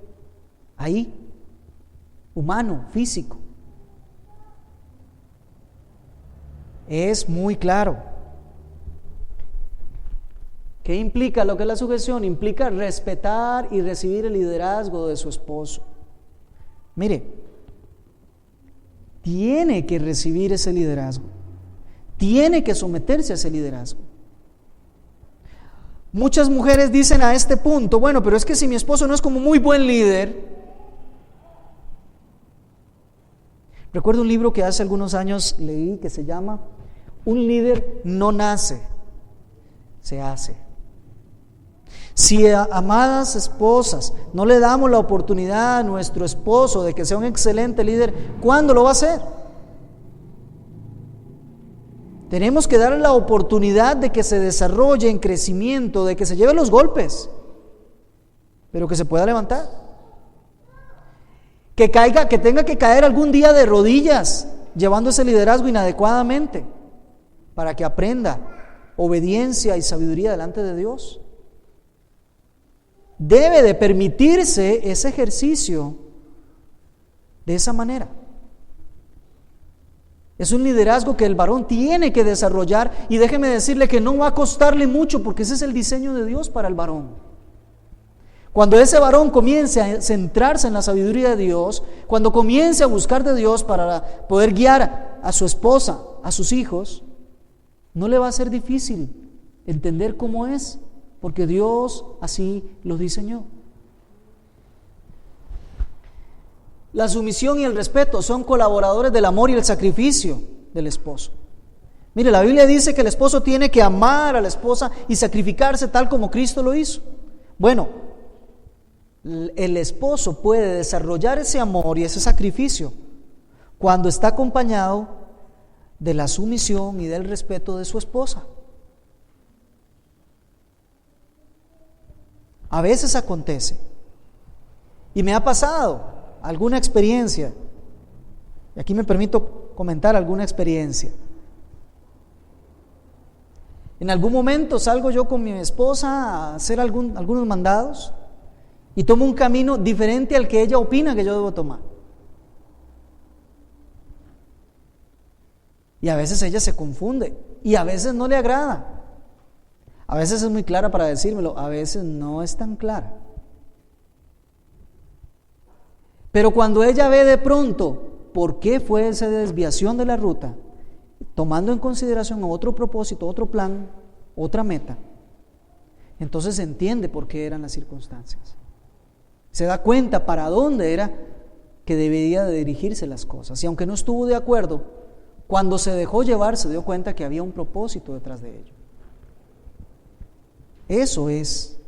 ahí, humano, físico. Es muy claro. ¿Qué implica lo que es la sujeción? Implica respetar y recibir el liderazgo de su esposo. Mire, tiene que recibir ese liderazgo, tiene que someterse a ese liderazgo. Muchas mujeres dicen a este punto, bueno, pero es que si mi esposo no es como muy buen líder. Recuerdo un libro que hace algunos años leí que se llama Un líder no nace, se hace. Si, amadas esposas, no le damos la oportunidad a nuestro esposo de que sea un excelente líder, ¿cuándo lo va a hacer? Tenemos que darle la oportunidad de que se desarrolle en crecimiento, de que se lleve los golpes, pero que se pueda levantar. Que caiga, que tenga que caer algún día de rodillas, llevando ese liderazgo inadecuadamente, para que aprenda obediencia y sabiduría delante de Dios. Debe de permitirse ese ejercicio de esa manera. Es un liderazgo que el varón tiene que desarrollar, y déjeme decirle que no va a costarle mucho, porque ese es el diseño de Dios para el varón. Cuando ese varón comience a centrarse en la sabiduría de Dios, cuando comience a buscar de Dios para poder guiar a su esposa, a sus hijos, no le va a ser difícil entender cómo es, porque Dios así lo diseñó. La sumisión y el respeto son colaboradores del amor y el sacrificio del esposo. Mire, la Biblia dice que el esposo tiene que amar a la esposa y sacrificarse tal como Cristo lo hizo. Bueno, el esposo puede desarrollar ese amor y ese sacrificio cuando está acompañado de la sumisión y del respeto de su esposa. A veces acontece, y me ha pasado alguna experiencia, y aquí me permito comentar alguna experiencia. En algún momento salgo yo con mi esposa a hacer algunos mandados y tomo un camino diferente al que ella opina que yo debo tomar. Y a veces ella se confunde y a veces no le agrada. A veces es muy clara para decírmelo, a veces no es tan clara. Pero cuando ella ve de pronto por qué fue esa desviación de la ruta, tomando en consideración otro propósito, otro plan, otra meta, entonces entiende por qué eran las circunstancias. Se da cuenta para dónde era que debería de dirigirse las cosas. Y aunque no estuvo de acuerdo, cuando se dejó llevar se dio cuenta que había un propósito detrás de ello. Eso es.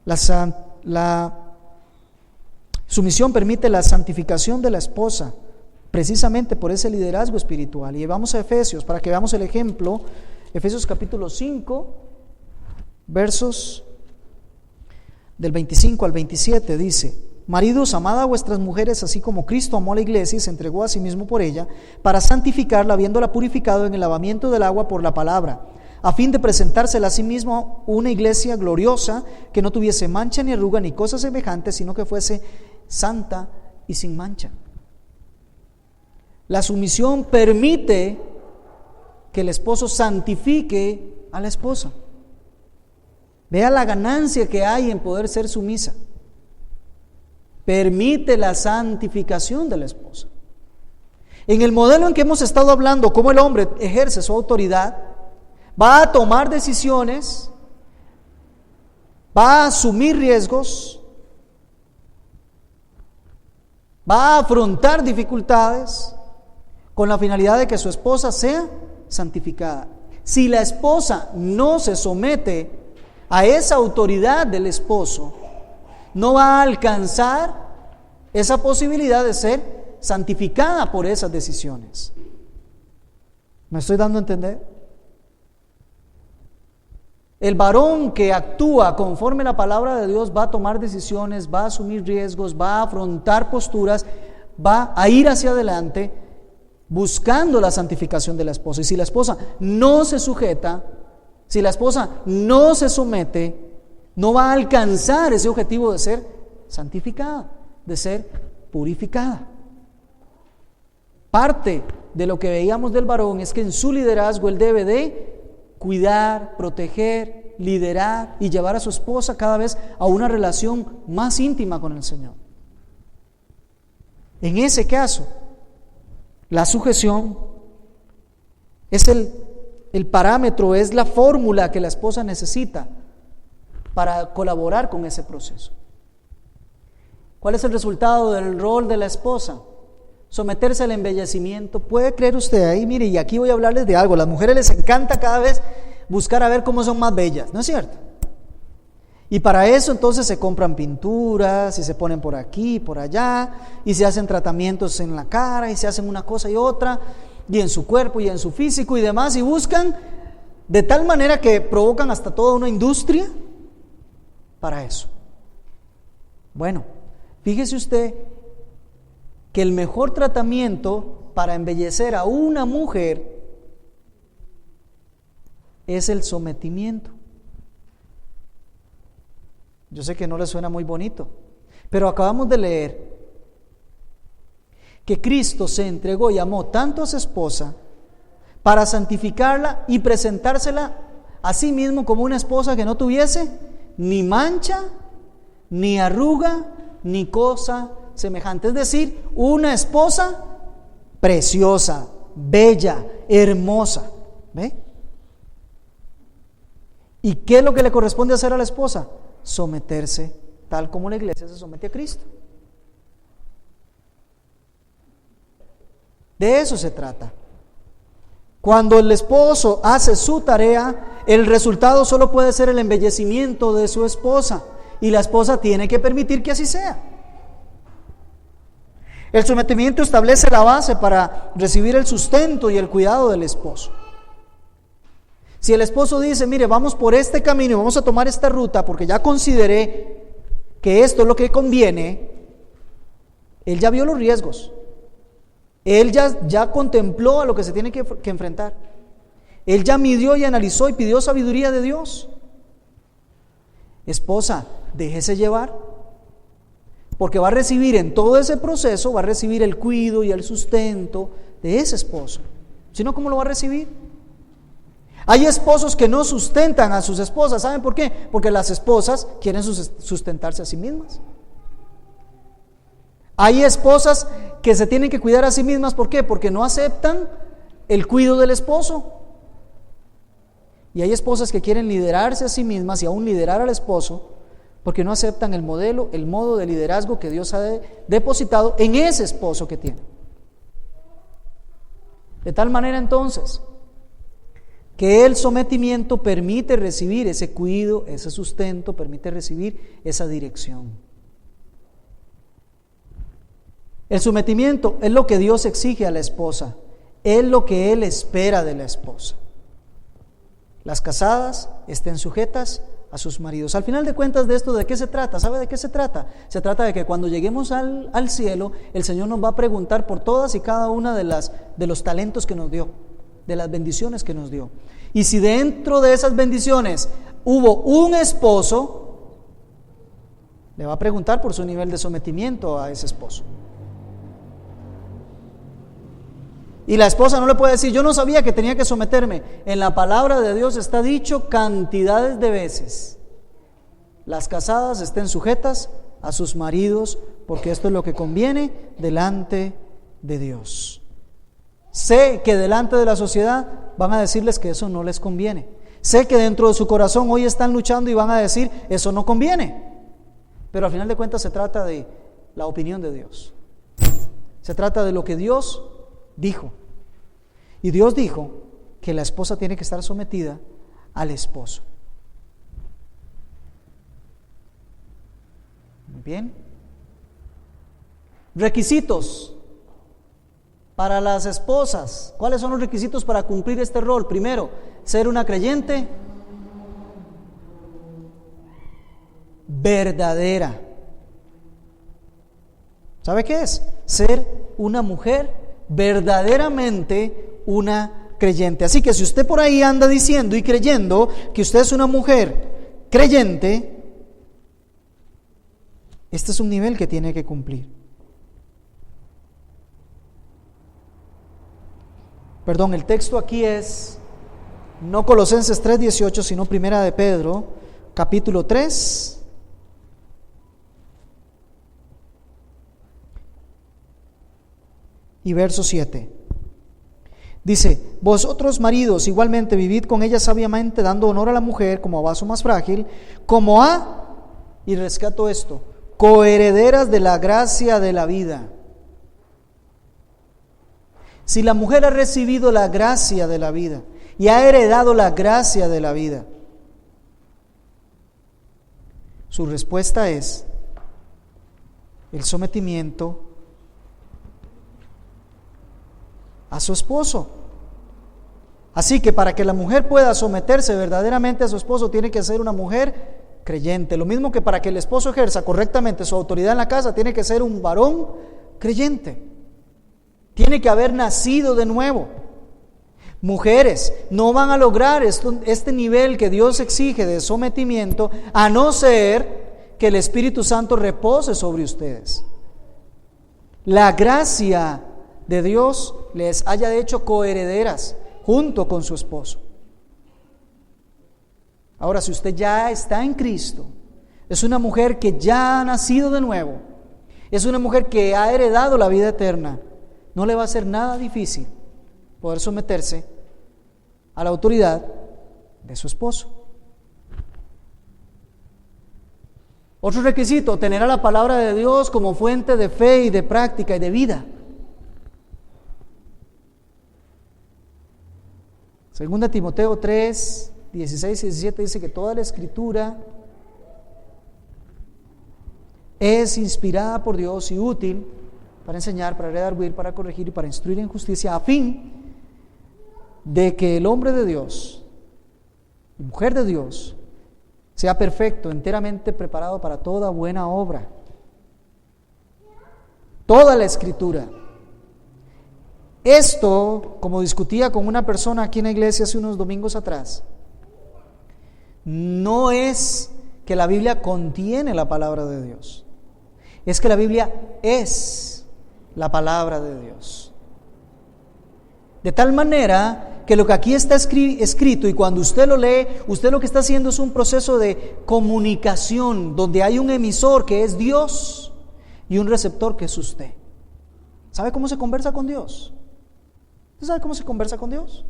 La sumisión permite la santificación de la esposa, precisamente por ese liderazgo espiritual. Y vamos a Efesios para que veamos el ejemplo. Efesios capítulo 5, versos del 25 al 27 dice: maridos, amad a vuestras mujeres así como Cristo amó a la iglesia y se entregó a sí mismo por ella, para santificarla, habiéndola purificado en el lavamiento del agua por la palabra, a fin de presentársela a sí mismo una iglesia gloriosa, que no tuviese mancha ni arruga ni cosa semejante, sino que fuese santa y sin mancha. La sumisión permite que el esposo santifique a la esposa. Vea la ganancia que hay en poder ser sumisa. Permite la santificación de la esposa. En el modelo en que hemos estado hablando, cómo el hombre ejerce su autoridad, va a tomar decisiones, va a asumir riesgos, va a afrontar dificultades con la finalidad de que su esposa sea santificada. Si la esposa no se somete a esa autoridad del esposo, no va a alcanzar esa posibilidad de ser santificada por esas decisiones. ¿Me estoy dando a entender? El varón que actúa conforme a la palabra de Dios va a tomar decisiones, va a asumir riesgos, va a afrontar posturas, va a ir hacia adelante buscando la santificación de la esposa. Y si la esposa no se sujeta, si la esposa no se somete, no va a alcanzar ese objetivo de ser santificada, de ser purificada. Parte de lo que veíamos del varón es que en su liderazgo él debe de cuidar, proteger, liderar y llevar a su esposa cada vez a una relación más íntima con el Señor. En ese caso, la sujeción es el parámetro, es la fórmula que la esposa necesita para colaborar con ese proceso. ¿Cuál es el resultado del rol de la esposa? Someterse al embellecimiento. ¿Puede creer usted ahí? Mire, y aquí voy a hablarles de algo. A las mujeres les encanta cada vez buscar a ver cómo son más bellas, ¿no es cierto? Y para eso entonces se compran pinturas y se ponen por aquí, por allá, y se hacen tratamientos en la cara y se hacen una cosa y otra, y en su cuerpo y en su físico y demás, y buscan de tal manera que provocan hasta toda una industria para eso. Bueno, fíjese usted que el mejor tratamiento para embellecer a una mujer es el sometimiento. Yo sé que no le suena muy bonito, pero acabamos de leer que Cristo se entregó y amó tanto a su esposa para santificarla y presentársela a sí mismo como una esposa que no tuviese ni mancha, ni arruga, ni cosa semejante. Es decir, una esposa preciosa, bella, hermosa. ¿Ve? ¿Y qué es lo que le corresponde hacer a la esposa? Someterse, tal como la iglesia se somete a Cristo. De eso se trata. Cuando el esposo hace su tarea, el resultado solo puede ser el embellecimiento de su esposa, y la esposa tiene que permitir que así sea. El sometimiento establece la base para recibir el sustento y el cuidado del esposo. Si el esposo dice, mire, vamos por este camino y vamos a tomar esta ruta porque ya consideré que esto es lo que conviene, él ya vio los riesgos. Él ya contempló a lo que se tiene que enfrentar. Él ya midió y analizó y pidió sabiduría de Dios. Esposa, déjese llevar, porque va a recibir en todo ese proceso, va a recibir el cuidado y el sustento de ese esposo. Si no, ¿cómo lo va a recibir? Hay esposos que no sustentan a sus esposas. ¿Saben por qué? Porque las esposas quieren sustentarse a sí mismas. Hay esposas que se tienen que cuidar a sí mismas. ¿Por qué? Porque no aceptan el cuidado del esposo. Y hay esposas que quieren liderarse a sí mismas y aún liderar al esposo, porque no aceptan el modelo, el modo de liderazgo que Dios ha depositado en ese esposo que tiene. De tal manera entonces que el sometimiento permite recibir ese cuidado, ese sustento, permite recibir esa dirección. El sometimiento es lo que Dios exige a la esposa, es lo que Él espera de la esposa. Las casadas estén sujetas a sus maridos. Al final de cuentas, de esto, ¿de qué se trata? ¿Sabe de qué se trata? Se trata de que cuando lleguemos al cielo, el Señor nos va a preguntar por todas y cada una de los talentos que nos dio, de las bendiciones que nos dio. Y si dentro de esas bendiciones hubo un esposo, le va a preguntar por su nivel de sometimiento a ese esposo. Y la esposa no le puede decir, yo no sabía que tenía que someterme. En la palabra de Dios está dicho cantidades de veces: las casadas estén sujetas a sus maridos, porque esto es lo que conviene delante de Dios. Sé que delante de la sociedad van a decirles que eso no les conviene. Sé que dentro de su corazón hoy están luchando y van a decir, eso no conviene. Pero al final de cuentas se trata de la opinión de Dios. Se trata de lo que Dios dijo. Y Dios dijo que la esposa tiene que estar sometida al esposo. Muy bien. Requisitos para las esposas. ¿Cuáles son los requisitos para cumplir este rol? Primero, ser una creyente verdadera. ¿Sabe qué es? Ser una mujer verdaderamente una creyente. Así que si usted por ahí anda diciendo y creyendo que usted es una mujer creyente, este es un nivel que tiene que cumplir. Perdón, el texto aquí es no Colosenses 3:18, sino Primera de Pedro, capítulo 3. Y verso 7. Dice: vosotros maridos igualmente vivid con ella sabiamente, dando honor a la mujer como a vaso más frágil, como a, y rescato esto, coherederas de la gracia de la vida. Si la mujer ha recibido la gracia de la vida y ha heredado la gracia de la vida, su respuesta es el sometimiento a su esposo. Así que para que la mujer pueda someterse verdaderamente a su esposo, tiene que ser una mujer creyente. Lo mismo que para que el esposo ejerza correctamente su autoridad en la casa, tiene que ser un varón creyente. Tiene que haber nacido de nuevo. Mujeres no van a lograr este nivel que Dios exige de sometimiento, a no ser que el Espíritu Santo repose sobre ustedes. La gracia de Dios les haya hecho coherederas junto con su esposo. Ahora, si usted ya está en Cristo, es una mujer que ya ha nacido de nuevo, es una mujer que ha heredado la vida eterna, no le va a ser nada difícil poder someterse a la autoridad de su esposo. Otro requisito: tener a la palabra de Dios como fuente de fe y de práctica y de vida. Segunda Timoteo 3, 16 y 17 dice que toda la escritura es inspirada por Dios y útil para enseñar, para redarguir, para corregir y para instruir en justicia, a fin de que el hombre de Dios y mujer de Dios sea perfecto, enteramente preparado para toda buena obra. Toda la escritura. Esto, como discutía con una persona aquí en la iglesia hace unos domingos atrás, no es que la Biblia contiene la palabra de Dios, es que la Biblia es la palabra de Dios. De tal manera que lo que aquí está escrito, y cuando usted lo lee, usted lo que está haciendo es un proceso de comunicación, donde hay un emisor que es Dios y un receptor que es usted. ¿Sabe cómo se conversa con Dios? ¿Usted sabe cómo se conversa con Dios?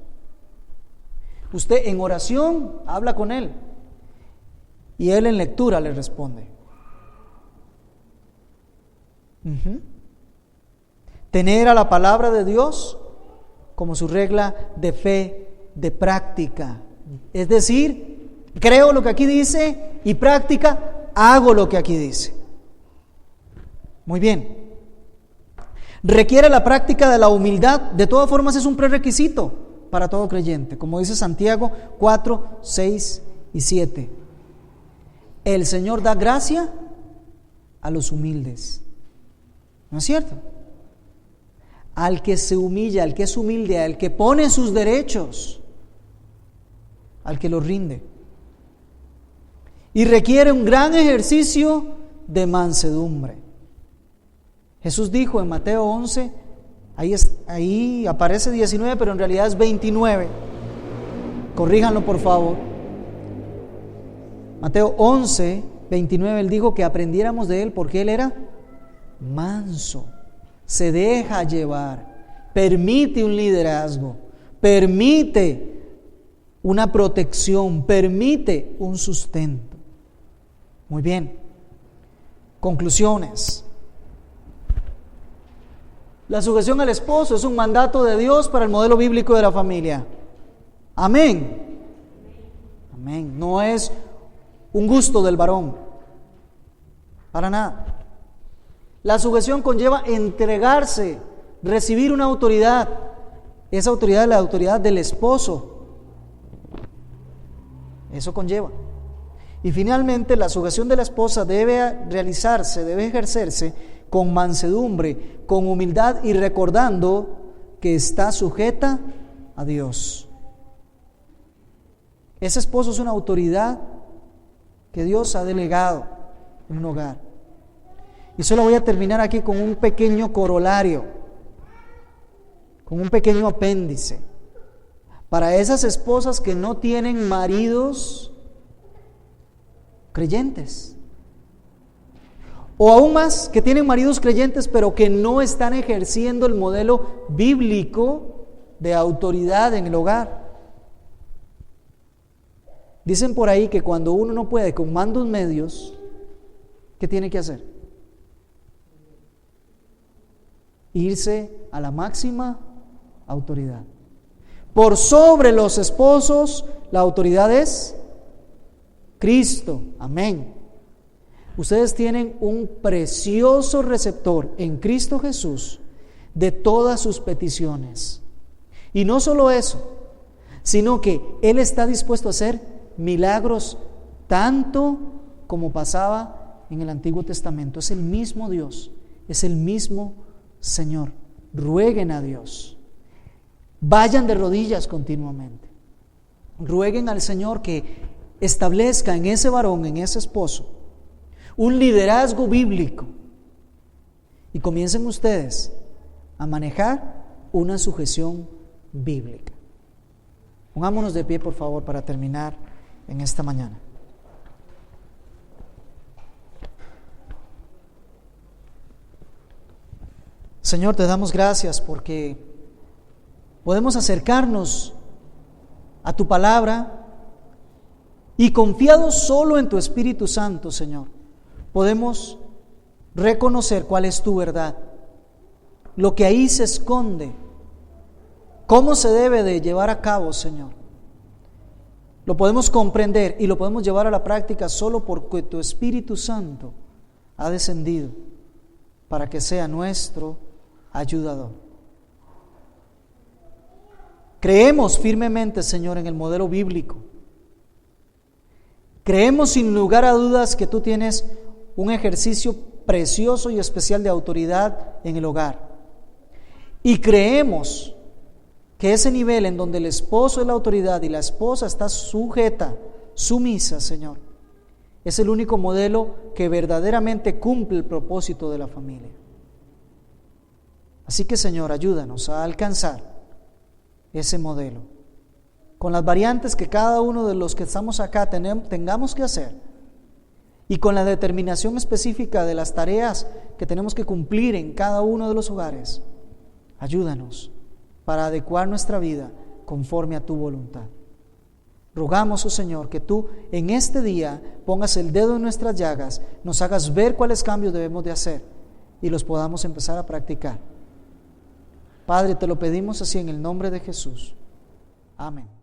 Usted en oración habla con Él y Él en lectura le responde. Tener a la palabra de Dios como su regla de fe, de práctica. Es decir, creo lo que aquí dice y práctica, hago lo que aquí dice. Muy bien. Requiere la práctica de la humildad. De todas formas es un prerequisito para todo creyente, como dice Santiago 4, 6 y 7. El Señor da gracia a los humildes. ¿No es cierto? Al que se humilla, al que es humilde, al que pone sus derechos, al que los rinde. Y requiere un gran ejercicio de mansedumbre. Jesús dijo en Mateo 11, ahí aparece 19, pero en realidad es 29. Corríjanlo por favor. Mateo 11, 29, Él dijo que aprendiéramos de Él porque Él era manso, se deja llevar, permite un liderazgo, permite una protección, permite un sustento. Muy bien. Conclusiones. La sujeción al esposo es un mandato de Dios para el modelo bíblico de la familia. Amén. Amén. No es un gusto del varón. Para nada. La sujeción conlleva entregarse, recibir una autoridad. Esa autoridad es la autoridad del esposo. Eso conlleva. Y finalmente, la sujeción de la esposa debe realizarse, debe ejercerse con mansedumbre, con humildad y recordando que está sujeta a Dios. Ese esposo es una autoridad que Dios ha delegado en un hogar. Y solo voy a terminar aquí con un pequeño corolario, con un pequeño apéndice. Para esas esposas que no tienen maridos creyentes, o aún más, que tienen maridos creyentes pero que no están ejerciendo el modelo bíblico de autoridad en el hogar. Dicen por ahí que cuando uno no puede con mandos medios, ¿qué tiene que hacer? Irse a la máxima autoridad. Por sobre los esposos, la autoridad es Cristo. Amén. Ustedes tienen un precioso receptor en Cristo Jesús de todas sus peticiones. Y no solo eso, sino que Él está dispuesto a hacer milagros tanto como pasaba en el Antiguo Testamento. Es el mismo Dios, es el mismo Señor. Rueguen a Dios. Vayan de rodillas continuamente. Rueguen al Señor que establezca en ese varón, en ese esposo, un liderazgo bíblico, y comiencen ustedes a manejar una sujeción bíblica. Pongámonos de pie, por favor, para terminar en esta mañana. Señor, te damos gracias porque podemos acercarnos a tu palabra y confiados solo en tu Espíritu Santo, Señor, podemos reconocer cuál es tu verdad, lo que ahí se esconde, cómo se debe de llevar a cabo, Señor. Lo podemos comprender y lo podemos llevar a la práctica solo porque tu Espíritu Santo ha descendido para que sea nuestro ayudador. Creemos firmemente, Señor, en el modelo bíblico. Creemos sin lugar a dudas que tú tienes un ejercicio precioso y especial de autoridad en el hogar. Y creemos que ese nivel en donde el esposo es la autoridad y la esposa está sujeta, sumisa, Señor, es el único modelo que verdaderamente cumple el propósito de la familia. Así que, Señor, ayúdanos a alcanzar ese modelo, con las variantes que cada uno de los que estamos acá tengamos que hacer, y con la determinación específica de las tareas que tenemos que cumplir en cada uno de los hogares. Ayúdanos para adecuar nuestra vida conforme a tu voluntad. Rogamos, oh Señor, que tú en este día pongas el dedo en nuestras llagas, nos hagas ver cuáles cambios debemos de hacer y los podamos empezar a practicar. Padre, te lo pedimos así en el nombre de Jesús. Amén.